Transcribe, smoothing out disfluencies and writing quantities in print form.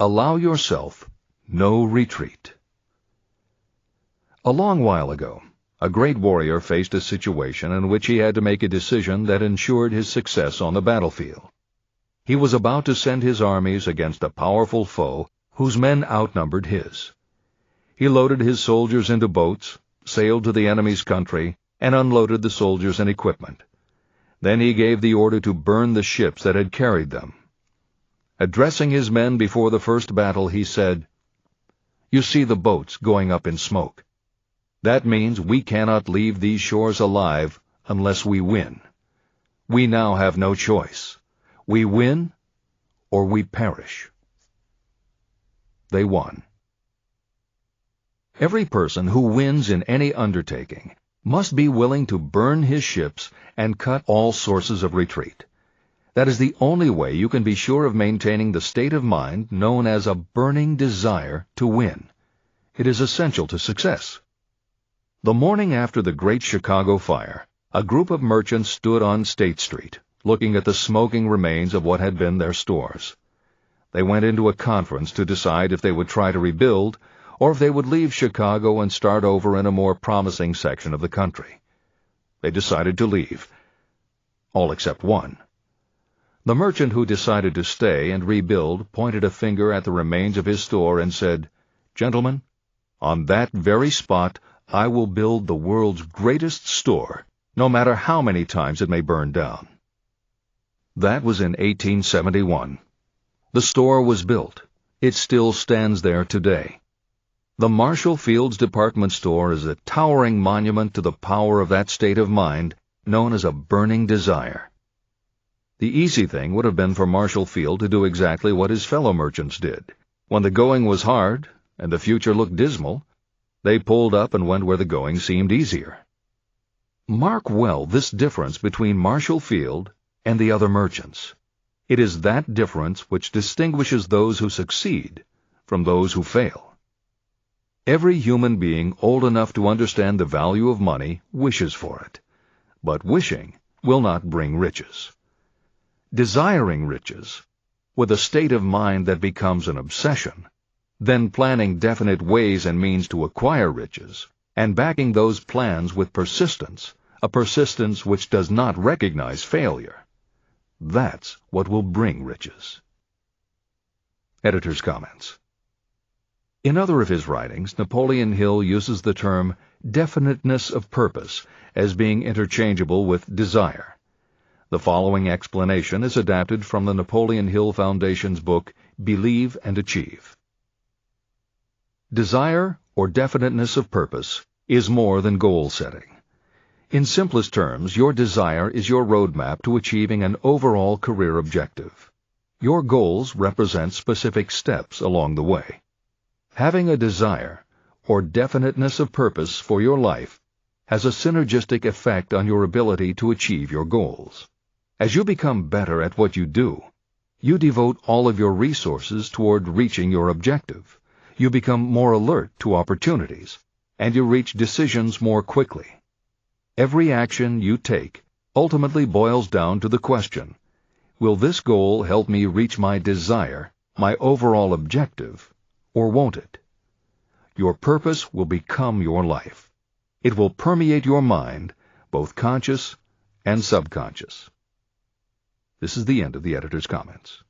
Allow yourself no retreat. A long while ago, a great warrior faced a situation in which he had to make a decision that ensured his success on the battlefield. He was about to send his armies against a powerful foe whose men outnumbered his. He loaded his soldiers into boats, sailed to the enemy's country, and unloaded the soldiers and equipment. Then he gave the order to burn the ships that had carried them. Addressing his men before the first battle, he said, "You see the boats going up in smoke. That means we cannot leave these shores alive unless we win. We now have no choice. We win or we perish." They won. Every person who wins in any undertaking must be willing to burn his ships and cut all sources of retreat. That is the only way you can be sure of maintaining the state of mind known as a burning desire to win. It is essential to success. The morning after the Great Chicago Fire, a group of merchants stood on State Street, looking at the smoking remains of what had been their stores. They went into a conference to decide if they would try to rebuild, or if they would leave Chicago and start over in a more promising section of the country. They decided to leave. All except one. The merchant who decided to stay and rebuild pointed a finger at the remains of his store and said, "Gentlemen, on that very spot I will build the world's greatest store, no matter how many times it may burn down." That was in 1871. The store was built. It still stands there today. The Marshall Field's department store is a towering monument to the power of that state of mind known as a burning desire. The easy thing would have been for Marshall Field to do exactly what his fellow merchants did. When the going was hard and the future looked dismal, they pulled up and went where the going seemed easier. Mark well this difference between Marshall Field and the other merchants. It is that difference which distinguishes those who succeed from those who fail. Every human being old enough to understand the value of money wishes for it, but wishing will not bring riches. Desiring riches, with a state of mind that becomes an obsession, then planning definite ways and means to acquire riches, and backing those plans with persistence, a persistence which does not recognize failure, that's what will bring riches. Editor's comments. In other of his writings, Napoleon Hill uses the term definiteness of purpose as being interchangeable with desire. The following explanation is adapted from the Napoleon Hill Foundation's book, Believe and Achieve. Desire, or definiteness of purpose, is more than goal setting. In simplest terms, your desire is your roadmap to achieving an overall career objective. Your goals represent specific steps along the way. Having a desire, or definiteness of purpose for your life, has a synergistic effect on your ability to achieve your goals. As you become better at what you do, you devote all of your resources toward reaching your objective. You become more alert to opportunities, and you reach decisions more quickly. Every action you take ultimately boils down to the question, will this goal help me reach my desire, my overall objective, or won't it? Your purpose will become your life. It will permeate your mind, both conscious and subconscious. This is the end of the editor's comments.